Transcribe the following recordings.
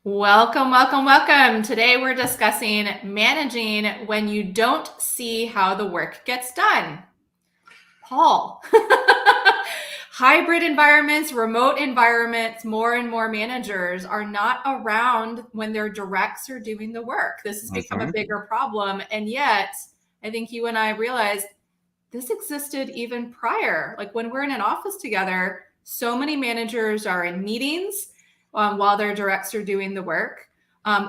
Welcome, welcome, welcome. Today we're discussing managing when you don't see how the work gets done. Paul, hybrid environments, remote environments, more and more managers are not around when their directs are doing the work. This has become a bigger problem. And yet, I think you and I realized this existed even prior. Like when we're in an office together, so many managers are in meetings while their directs are doing the work.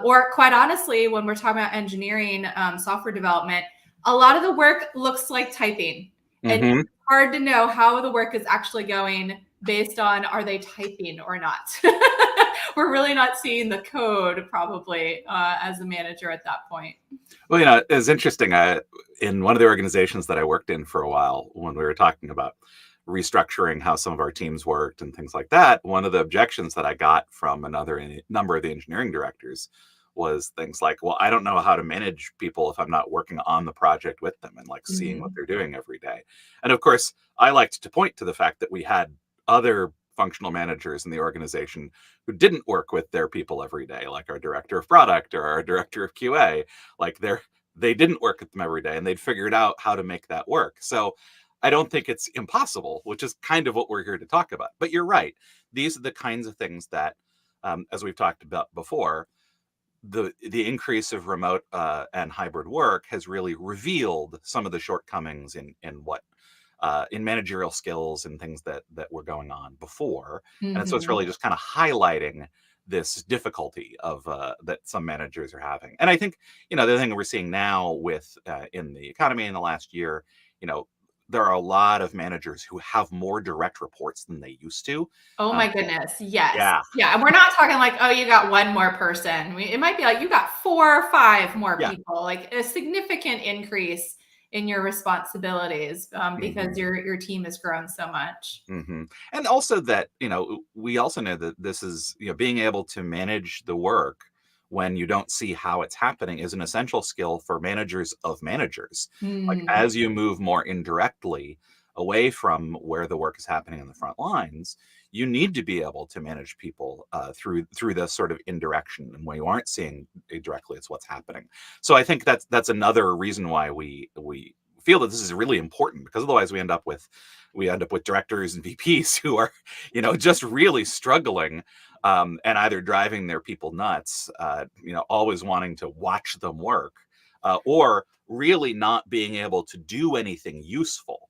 Or quite honestly, when we're talking about engineering, software development, a lot of the work looks like typing. And it's hard to know how the work is actually going based on are they typing or not. We're really not seeing the code probably as a manager at that point. Well, it's interesting. In one of the organizations that I worked in for a while, when we were talking about restructuring how some of our teams worked and things like that, one of the objections that I got from another number of the engineering directors was things like, well, I don't know how to manage people if I'm not working on the project with them and like seeing what they're doing every day. And of course, I liked to point to the fact that we had other functional managers in the organization who didn't work with their people every day, like our director of product or our director of QA. Like they didn't work with them every day and they'd figured out how to make that work. So I don't think it's impossible, which is kind of what we're here to talk about. But you're right. These are the kinds of things that, as we've talked about before, the increase of remote and hybrid work has really revealed some of the shortcomings in managerial skills and things that were going on before. And so it's really just kind of highlighting this difficulty of that some managers are having. And I think, the other thing we're seeing now with in the economy in the last year, there are a lot of managers who have more direct reports than they used to. Oh my goodness. Yes. Yeah. Yeah. And we're not talking like, oh, you got one more person. It might be like you got 4 or 5 more people, like a significant increase in your responsibilities because your team has grown so much. And also that, we also know that this is, being able to manage the work when you don't see how it's happening is an essential skill for managers of managers. Like as you move more indirectly away from where the work is happening in the front lines, you need to be able to manage people through this sort of indirection, and when you aren't seeing directly, it's what's happening. So I think that's another reason why we feel that this is really important, because otherwise we end up with directors and VPs who are, just really struggling and either driving their people nuts, always wanting to watch them work, or really not being able to do anything useful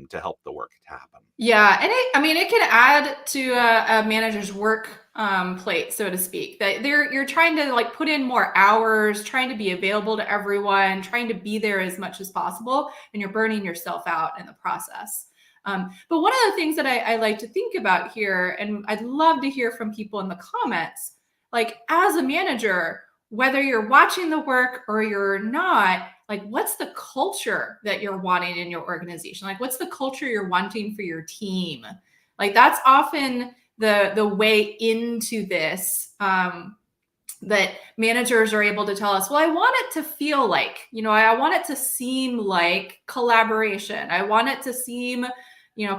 to help the work happen. Yeah, and it can add to a manager's work plate, so to speak. That you're trying to like put in more hours, trying to be available to everyone, trying to be there as much as possible, and you're burning yourself out in the process. But one of the things that I like to think about here, and I'd love to hear from people in the comments, like as a manager, whether you're watching the work or you're not, like what's the culture that you're wanting in your organization? Like what's the culture you're wanting for your team? Like that's often the way into this. That managers are able to tell us, well, I want it to feel like, I want it to seem like collaboration. I want it to seem,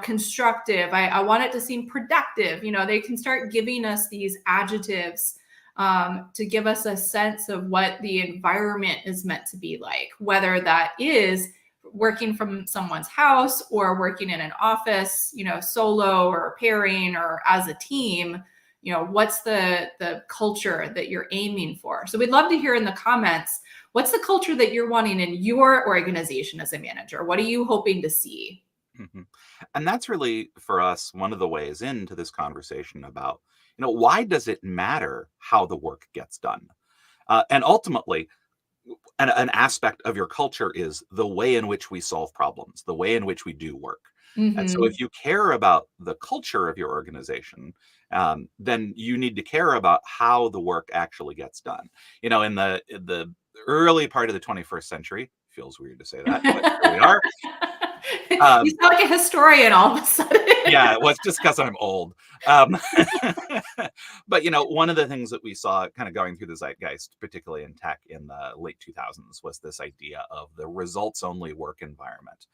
constructive. I want it to seem productive. They can start giving us these adjectives to give us a sense of what the environment is meant to be like, whether that is working from someone's house or working in an office, solo or pairing or as a team. What's the culture that you're aiming for? So we'd love to hear in the comments, what's the culture that you're wanting in your organization as a manager? What are you hoping to see? And that's really, for us, one of the ways into this conversation about, why does it matter how the work gets done? And ultimately, an aspect of your culture is the way in which we solve problems, the way in which we do work. And so if you care about the culture of your organization, then you need to care about how the work actually gets done. In the early part of the 21st century, feels weird to say that, but here we are. You sound like a historian all of a sudden. Yeah, well, it's just because I'm old. But, one of the things that we saw kind of going through the zeitgeist, particularly in tech in the late 2000s, was this idea of the results-only work environment.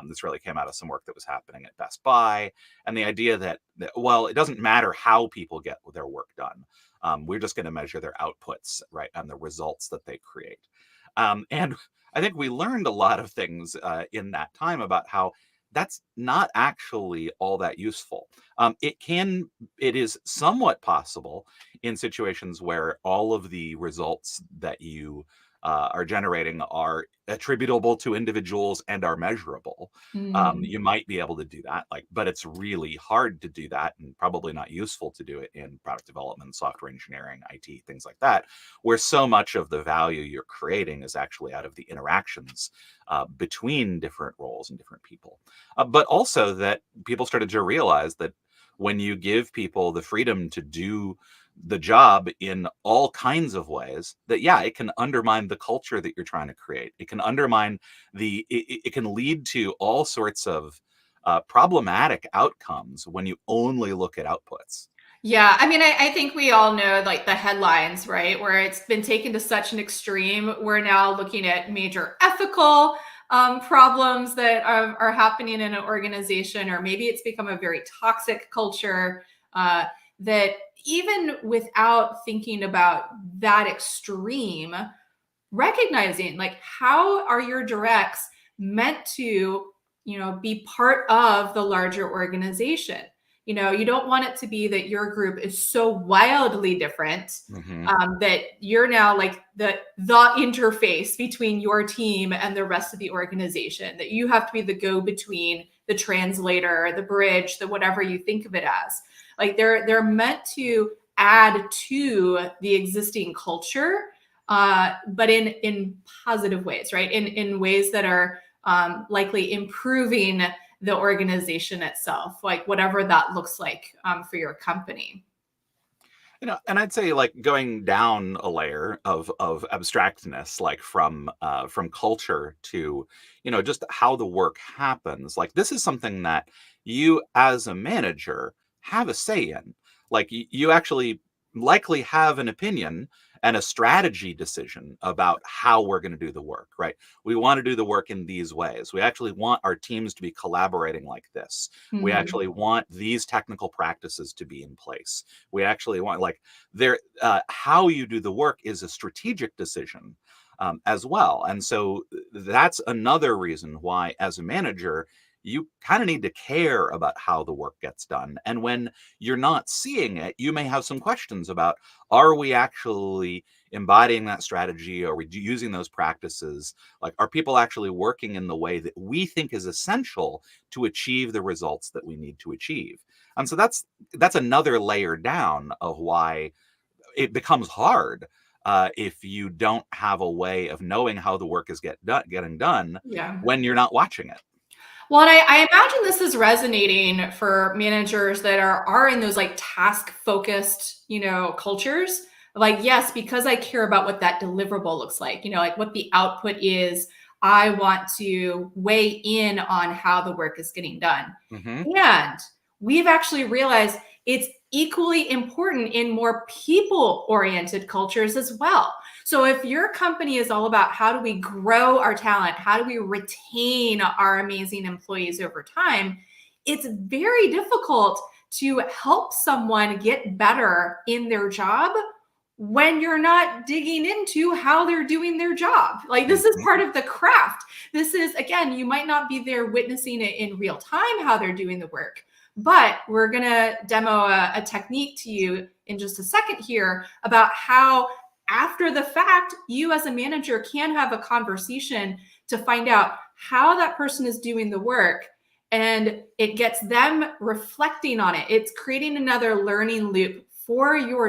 This really came out of some work that was happening at Best Buy, and the idea that well, it doesn't matter how people get their work done. We're just going to measure their outputs, right, and the results that they create. And I think we learned a lot of things in that time about how that's not actually all that useful. It is somewhat possible in situations where all of the results that you are generating are attributable to individuals and are measurable. Mm. You might be able to do that, but it's really hard to do that, and probably not useful to do it in product development, software engineering, IT, things like that, where so much of the value you're creating is actually out of the interactions between different roles and different people. But also that people started to realize that when you give people the freedom to do the job in all kinds of ways, that yeah, it can undermine the culture that you're trying to create. It can undermine it can lead to all sorts of problematic outcomes when you only look at outputs. Yeah, I mean, I think we all know like the headlines, right? Where it's been taken to such an extreme. We're now looking at major ethical problems that are happening in an organization, or maybe it's become a very toxic culture uh, that even without thinking about that extreme, recognizing like how are your directs meant to, be part of the larger organization. You don't want it to be that your group is so wildly different Hmm. that you're now like the interface between your team and the rest of the organization, that you have to be the go-between, the translator, the bridge, the whatever you think of it as. Like they're meant to add to the existing culture, but in positive ways, right? In ways that are likely improving the organization itself, like whatever that looks like for your company. And I'd say like going down a layer of abstractness, like from culture to, just how the work happens. Like this is something that you as a manager have a say in. Like you actually likely have an opinion and a strategy decision about how we're going to do the work, right? We want to do the work in these ways. We actually want our teams to be collaborating like this. We Mhm. actually want these technical practices to be in place. We actually want like how you do the work is a strategic decision as well. And so that's another reason why as a manager you kind of need to care about how the work gets done. And when you're not seeing it, you may have some questions about, are we actually embodying that strategy? Are we using those practices? Like, are people actually working in the way that we think is essential to achieve the results that we need to achieve? And so that's another layer down of why it becomes hard if you don't have a way of knowing how the work is getting done Yeah. when you're not watching it. Well, and I imagine this is resonating for managers that are in those like task focused, cultures. Like, yes, because I care about what that deliverable looks like, like what the output is. I want to weigh in on how the work is getting done. Hmm. And we've actually realized it's equally important in more people oriented cultures as well. So if your company is all about how do we grow our talent, how do we retain our amazing employees over time, it's very difficult to help someone get better in their job when you're not digging into how they're doing their job. Like this is Hmm. part of the craft. This is, again, you might not be there witnessing it in real time how they're doing the work, but we're going to demo a technique to you in just a second here about how after the fact, you as a manager can have a conversation to find out how that person is doing the work, and it gets them reflecting on it. It's creating another learning loop for your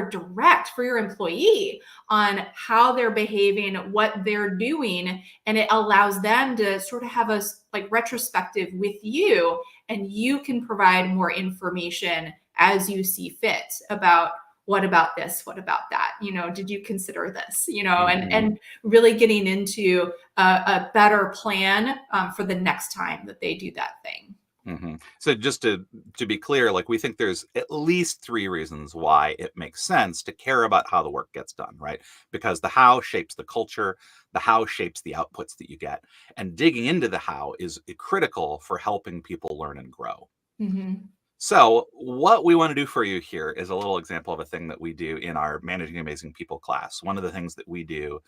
employee on how they're behaving, what they're doing, and it allows them to sort of have a like retrospective with you, and you can provide more information as you see fit about what about this, what about that, did you consider this, and Hmm. really getting into a better plan for the next time that they do that thing. Hmm. So just to be clear, like we think there's at least three reasons why it makes sense to care about how the work gets done, right? Because the how shapes the culture, the how shapes the outputs that you get, and digging into the how is critical for helping people learn and grow. Mhm. So, what we want to do for you here is a little example of a thing that we do in our Managing Amazing People class. One of the things that we do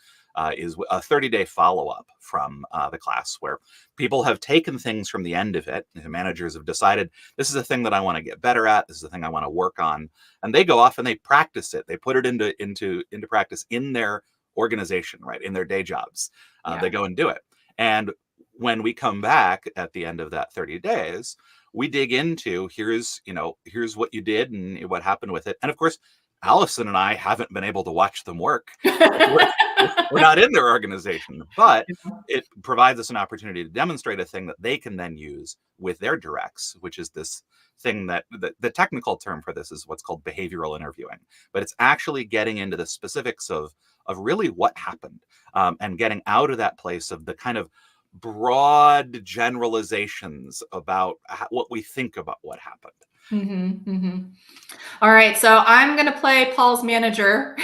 is a 30-day follow up from the class where people have taken things from the end of it. The managers have decided this is a thing that I want to get better at. This is a thing I want to work on. And they go off and they practice it. They put it into practice in their organization, right? In their day jobs. They go and do it. And when we come back at the end of that 30 days, we dig into here's what you did and what happened with it. And of course, Allison and I haven't been able to watch them work. We're not in their organization, but it provides us an opportunity to demonstrate a thing that they can then use with their directs, which is this thing that the technical term for this is what's called behavioral interviewing. But it's actually getting into the specifics of really what happened, and getting out of that place of the kind of broad generalizations about what we think about what happened. All right, so I'm going to play Paul's manager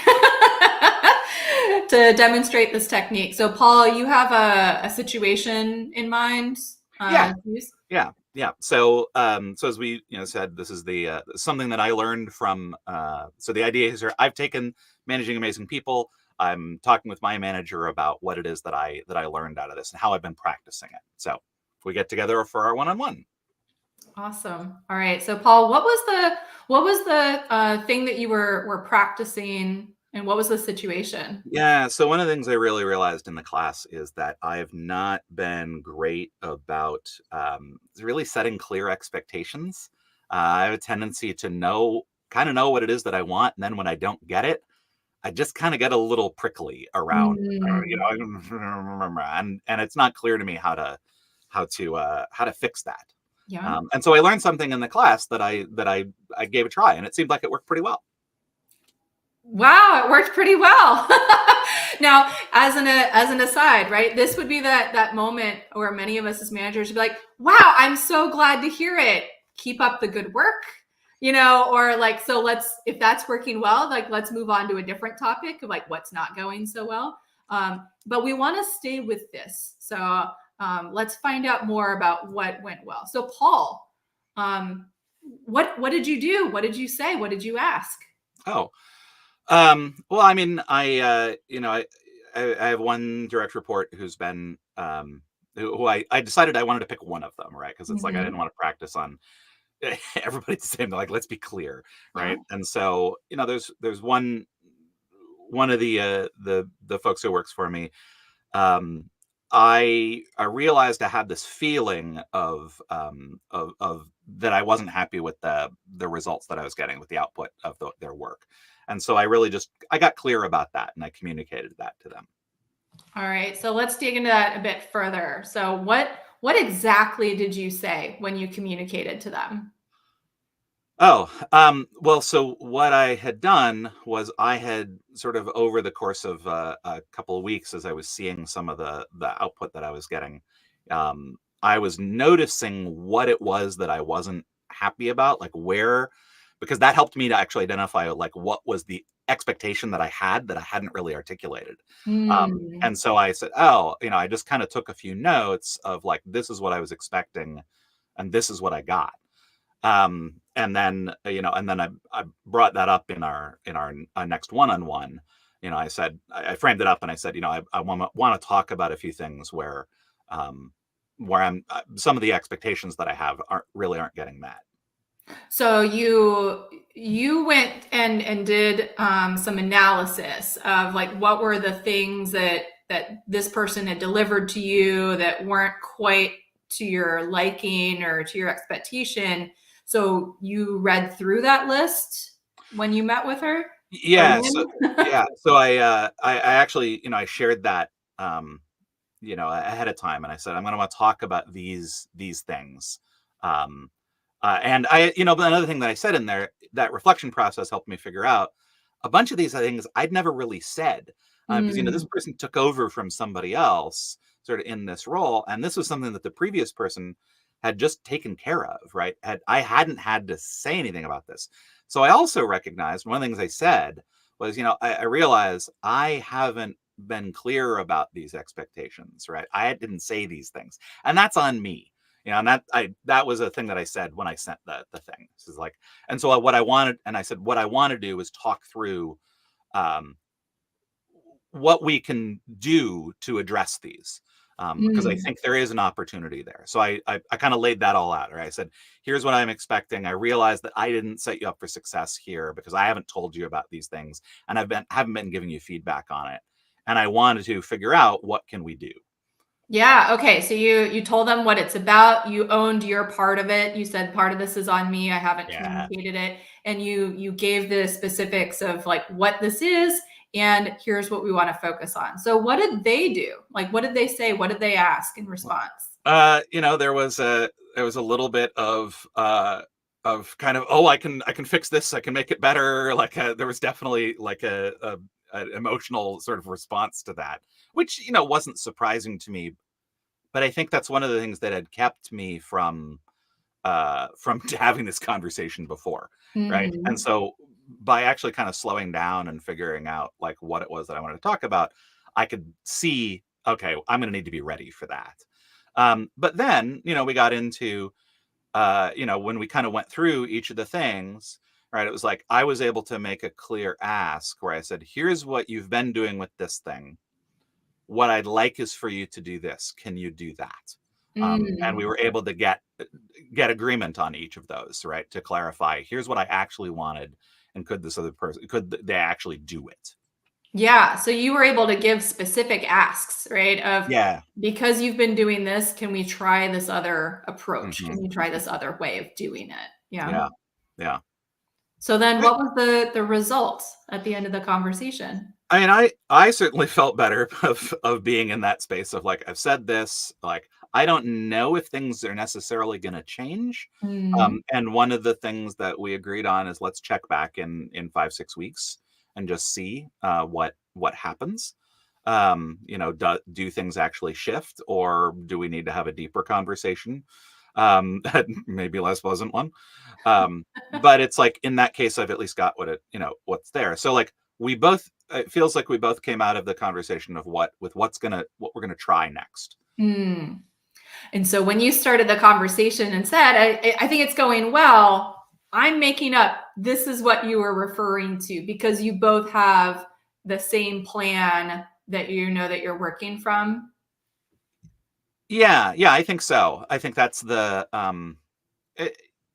to demonstrate this technique. So, Paul, you have a situation in mind? Yeah. So, as we said, this is the something that I learned from. So the idea is here. I've taken Managing Amazing People. I'm talking with my manager about what it is that I learned out of this and how I've been practicing it. So if we get together for our one-on-one. Awesome. All right. So Paul, what was the thing that you were practicing, and what was the situation? Yeah. So one of the things I really realized in the class is that I have not been great about really setting clear expectations. I have a tendency to kind of know what it is that I want, and then when I don't get it, I just kind of get a little prickly around, and it's not clear to me how to fix that. Yeah. And so I learned something in the class that I gave a try, and it seemed like it worked pretty well. Wow, it worked pretty well. Now, as an aside, right? This would be that moment where many of us as managers would be like, "Wow, I'm so glad to hear it. Keep up the good work." Or like, so if that's working well, like, let's move on to a different topic of like what's not going so well. But we want to stay with this. So let's find out more about what went well. So Paul, what did you do? What did you say? What did you ask? Oh, well, I mean, I have one direct report who's been, who I decided I wanted to pick one of them, right? Because it's like I didn't want to practice on everybody's the same. Like, let's be clear, right? Yeah. And so there's one of the folks who works for me. I realized I had this feeling of that I wasn't happy with the results that I was getting with the output of their work, and so I got clear about that and I communicated that to them. All right, so let's dig into that a bit further. So what exactly did you say when you communicated to them? Oh, well, so what I had done was I had sort of over the course of a couple of weeks, as I was seeing some of the output that I was getting, I was noticing what it was that I wasn't happy about, like because that helped me to actually identify like what was the expectation that I hadn't really articulated. And so I said, oh, I just kind of took a few notes of like, this is what I was expecting and this is what I got. And then I brought that up in our next one-on-one. I said, I framed it up and I said, I want to talk about a few things where I'm some of the expectations that I have aren't getting met. So you went and did some analysis of like what were the things that this person had delivered to you that weren't quite to your liking or to your expectation. So you read through that list when you met with her? Yeah. So I actually, I shared that, ahead of time. And I said, I'm going to want to talk about these things. And but another thing that I said in there, that reflection process helped me figure out a bunch of these things I'd never really said. Because, this person took over from somebody else sort of in this role. And this was something that the previous person had just taken care of, right? I hadn't had to say anything about this. So I also recognized one of the things I said was, I realized I haven't been clear about these expectations, right? I didn't say these things. And that's on me. And that was a thing that I said when I sent the thing. This is like, and so what I wanted, and I said, what I want to do is talk through um, what we can do to address these. Because I Mm. think there is an opportunity there. So I kind of laid that all out. Right? I said, here's what I'm expecting. I realized that I didn't set you up for success here because I haven't told you about these things, and haven't been giving you feedback on it. And I wanted to figure out what can we do. Yeah. Okay. So you told them what it's about. You owned your part of it. You said part of this is on me. I haven't Yeah. communicated it, and you gave the specifics of like what this is, and here's what we want to focus on. So what did they do? Like, what did they say? What did they ask in response? There was a little bit of kind of, oh, I can fix this, I can make it better. Like there was definitely like an emotional sort of response to that, which wasn't surprising to me. But I think that's one of the things that had kept me from having this conversation before, right? And Mhm. so by actually kind of slowing down and figuring out like what it was that I wanted to talk about, I could see, okay, I'm going to need to be ready for that. But then, we got into, when we kind of went through each of the things, right? It was like I was able to make a clear ask where I said, here's what you've been doing with this thing. What I'd like is for you to do this. Can you do that? And we Mm. were able to get agreement on each of those, right? To clarify, here's what I actually wanted, and could this other person, could they actually do it? Yeah. So you were able to give specific asks, right? Of Yeah. because you've been doing this, can we try this other approach? Hmm. Can we try this other way of doing it? Yeah. Yeah. Yeah. So then I, what was the result at the end of the conversation? I mean, I certainly felt better of being in that space of like, I've said this, like, I don't know if things are necessarily going to change. Mhm. And one of the things that we agreed on is let's check back in 5-6 weeks and just see what happens. Do things actually shift, or do we need to have a deeper conversation? Maybe less pleasant one. But it's like in that case, I've at least got what's there. So like it feels like we both came out of the conversation of what we're gonna try next. Mm. And so when you started the conversation and said, I think it's going well, I'm making up, this is what you were referring to because you both have the same plan that you know that you're working from. Yeah, yeah, I think so. I think that's it,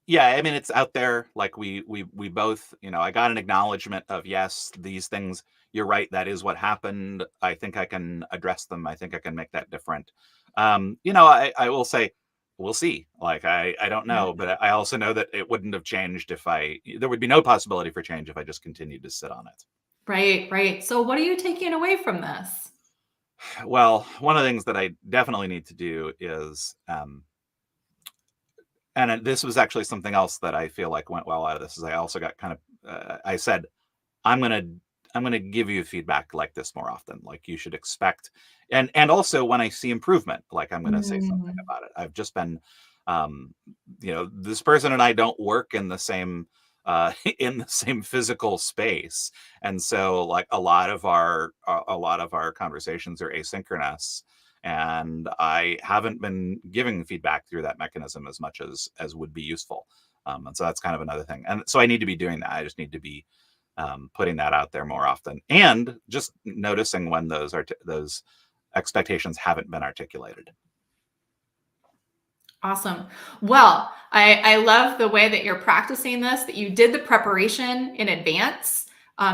yeah, I mean, it's out there. Like we both, I got an acknowledgement of, yes, these things, you're right, that is what happened. I think I can address them. I think I can make that different. I will say, we'll see. Like I don't Yeah. know, but I also know that it wouldn't have changed there would be no possibility for change if I just continued to sit on it. Right, right. So what are you taking away from this? Well, one of the things that I definitely need to do is, this was actually something else that I feel like went well out of this, is I also got kind of, I said, I'm gonna I'm gonna give you feedback like this more often. Like you should expect, and also when I see improvement, like I'm gonna say something Mm. about it. I've just been, this person and I don't work in the same in the same physical space, and so like a lot of our conversations are asynchronous, and I haven't been giving feedback through that mechanism as much as would be useful. And so that's kind of another thing. And so I need to be doing that. I just need to be putting that out there more often, and just noticing when those expectations haven't been articulated. Awesome. Well, I love the way that you're practicing this, that you did the preparation in advance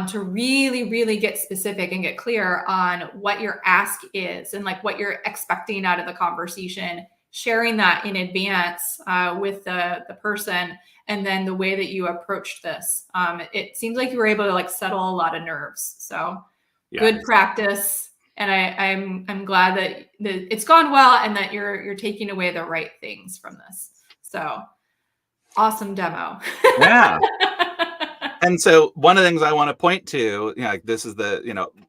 to really, really get specific and get clear on what your ask is and like what you're expecting out of the conversation, sharing that in advance with the person, and then the way that you approached this. It seems like you were able to like settle a lot of nerves. So Yeah, good exactly. practice, and I'm glad that it's gone well and that you're taking away the right things from this. So awesome demo. Yeah. And so one of the things I want to point to, like this is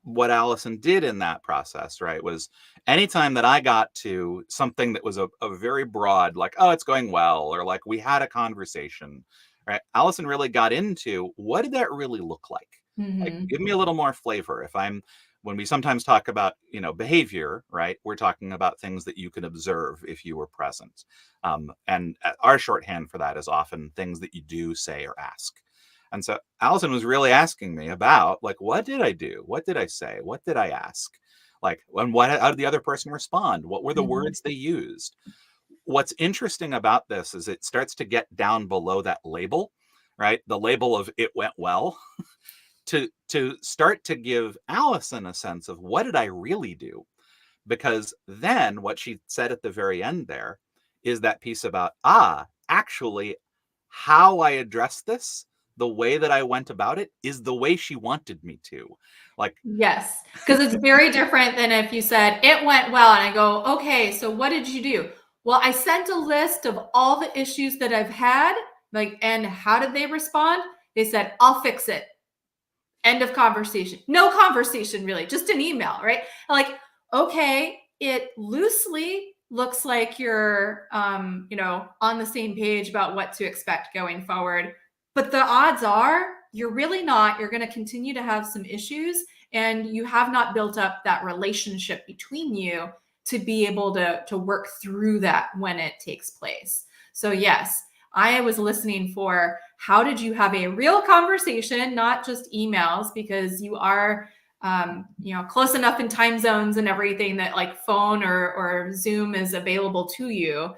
what Allison did in that process, right? Was anytime that I got to something that was a very broad, like, oh, it's going well, or like we had a conversation, right? Allison really got into what did that really look like? Like, Mhm. give me a little more flavor. If I'm when we sometimes talk about, behavior, right, we're talking about things that you can observe if you were present. And our shorthand for that is often things that you do, say, or ask. And so Allison was really asking me about, like, what did I do? What did I say? What did I ask? Like, and how did the other person respond? What were the words they used? What's interesting about this is it starts to get down below that label, right? The label of "it went well," to start to give Allison a sense of, what did I really do? Because then what she said at the very end there is that piece about, actually, how I addressed this, the way that I went about it, is the way she wanted me to. Like, yes, because it's very different than if you said it went well and I go, okay, so what did you do? Well, I sent a list of all the issues that I've had, like, and how did they respond? They said, I'll fix it. End of conversation. No conversation, really, just an email, right? Like, okay, it loosely looks like you're, on the same page about what to expect going forward. But the odds are you're really not. You're going to continue to have some issues, and you have not built up that relationship between you to be able to work through that when it takes place. So, yes, I was listening for, how did you have a real conversation, not just emails, because you are, close enough in time zones and everything that like phone or Zoom is available to you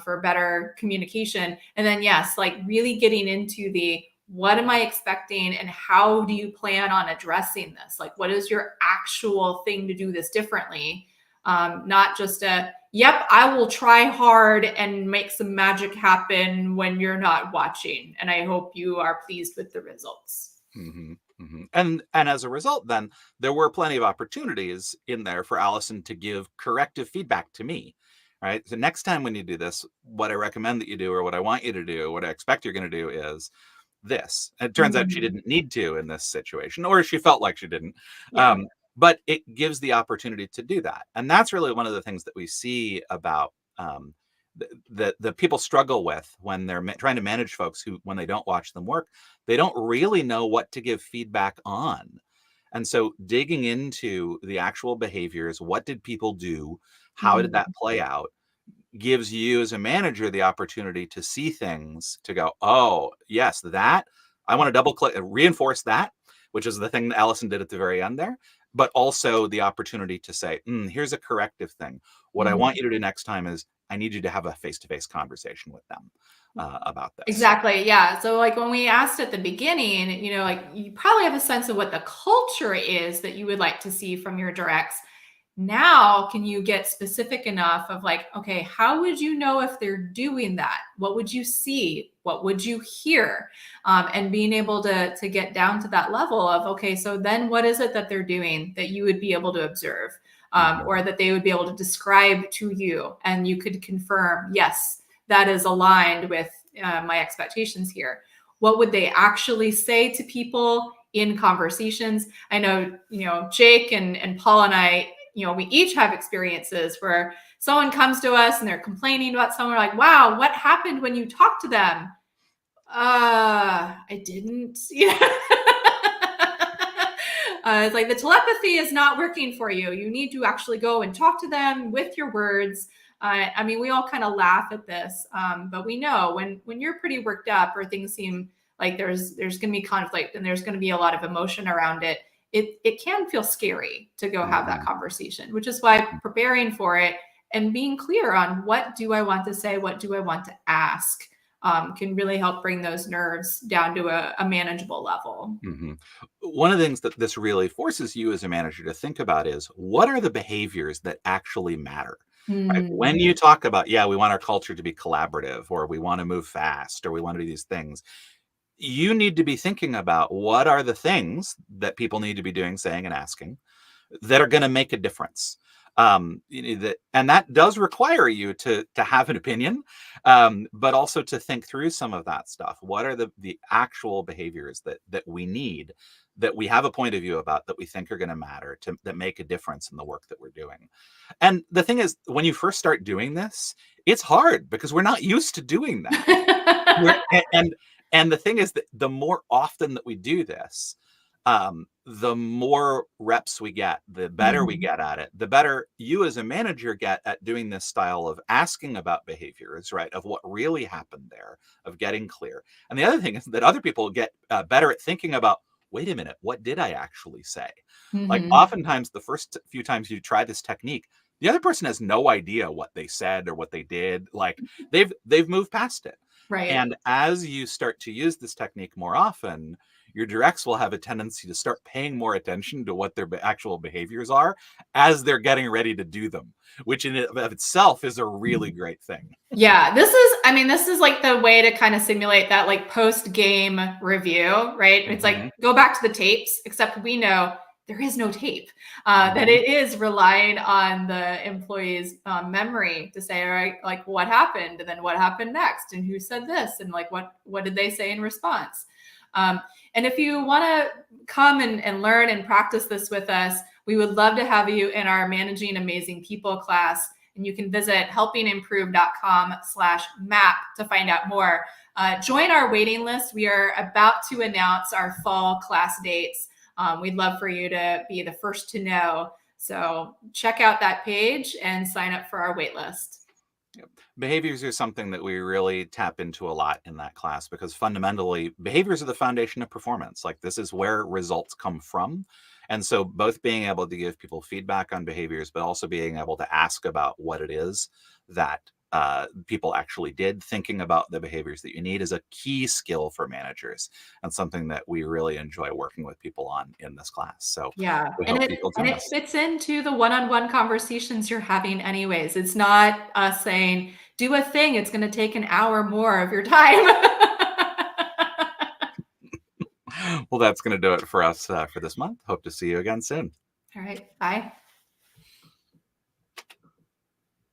for better communication. And then, yes, like really getting into the, what am I expecting and how do you plan on addressing this? Like, what is your actual thing to do this differently? Not just yep, I will try hard and make some magic happen when you're not watching. And I hope you are pleased with the results. Mm-hmm, mm-hmm. And as a result, then there were plenty of opportunities in there for Allison to give corrective feedback to me. Right. So next time when you do this, what I recommend that you do, or what I want you to do, what I expect you're going to do is this. And it turns out she didn't need to in this situation, or she felt like she didn't. Yeah. But it gives the opportunity to do that. And that's really one of the things that we see about the people struggle with when they're trying to manage folks who, when they don't watch them work, they don't really know what to give feedback on. And so digging into the actual behaviors, what did people do? How did that play out? Gives you as a manager the opportunity to see things, to go, oh, yes, that I want to double click, reinforce that, which is the thing that Allison did at the very end there, but also the opportunity to say, here's a corrective thing. What I want you to do next time is I need you to have a face-to-face conversation with them about this. Exactly. Yeah. So like when we asked at the beginning, like you probably have a sense of what the culture is that you would like to see from your directs. Now, can you get specific enough of like, okay, how would you know if they're doing that? What would you see? What would you hear? And being able to get down to that level of, okay, so then what is it that they're doing that you would be able to observe or that they would be able to describe to you? And you could confirm, yes, that is aligned with my expectations here. What would they actually say to people in conversations? I know, Jake and Paul and I, we each have experiences where someone comes to us and they're complaining about someone, like, wow, what happened when you talked to them? I didn't. It's like the telepathy is not working for you. You need to actually go and talk to them with your words. I mean, we all kind of laugh at this, but we know when you're pretty worked up or things seem like there's going to be conflict and there's going to be a lot of emotion around it, it can feel scary to go have that conversation, which is why preparing for it and being clear on what do I want to say, what do I want to ask, can really help bring those nerves down to a manageable level. One of the things that this really forces you as a manager to think about is, what are the behaviors that actually matter? Right? When you talk about, we want our culture to be collaborative, or we want to move fast, or we want to do these things, you need to be thinking about what are the things that people need to be doing, saying, and asking that are going to make a difference. And that does require you to have an opinion, but also to think through some of that stuff. What are the actual behaviors that we need, that we have a point of view about, that we think are going to matter, that make a difference in the work that we're doing? And the thing is, when you first start doing this, it's hard because we're not used to doing that. And the thing is that the more often that we do this, the more reps we get, the better we get at it, the better you as a manager get at doing this style of asking about behaviors, right? Of what really happened there, of getting clear. And the other thing is that other people get better at thinking about, wait a minute, what did I actually say? Like oftentimes the first few times you try this technique, the other person has no idea what they said or what they did. Like they've moved past it. Right. And as you start to use this technique more often, your directs will have a tendency to start paying more attention to what their actual behaviors are as they're getting ready to do them, which in and of itself is a really great thing. Yeah, this is like the way to kind of simulate that like post-game review, right? It's like go back to the tapes, except we know there is no tape, that it is relying on the employee's memory to say, all right, like what happened and then what happened next and who said this and like what did they say in response? And if you want to come and learn and practice this with us, we would love to have you in our Managing Amazing People class. And you can visit helpingimprove.com/map to find out more. Join our waiting list. We are about to announce our fall class dates. We'd love for you to be the first to know. So check out that page and sign up for our wait list. Behaviors are something that we really tap into a lot in that class because fundamentally behaviors are the foundation of performance. Like this is where results come from. And so both being able to give people feedback on behaviors, but also being able to ask about what it is that people actually did, thinking about the behaviors that you need is a key skill for managers and something that we really enjoy working with people on in this class. So yeah, and it fits into the one-on-one conversations you're having anyways. It's not us saying, do a thing. It's going to take an hour more of your time. Well, that's going to do it for us for this month. Hope to see you again soon. All right. Bye.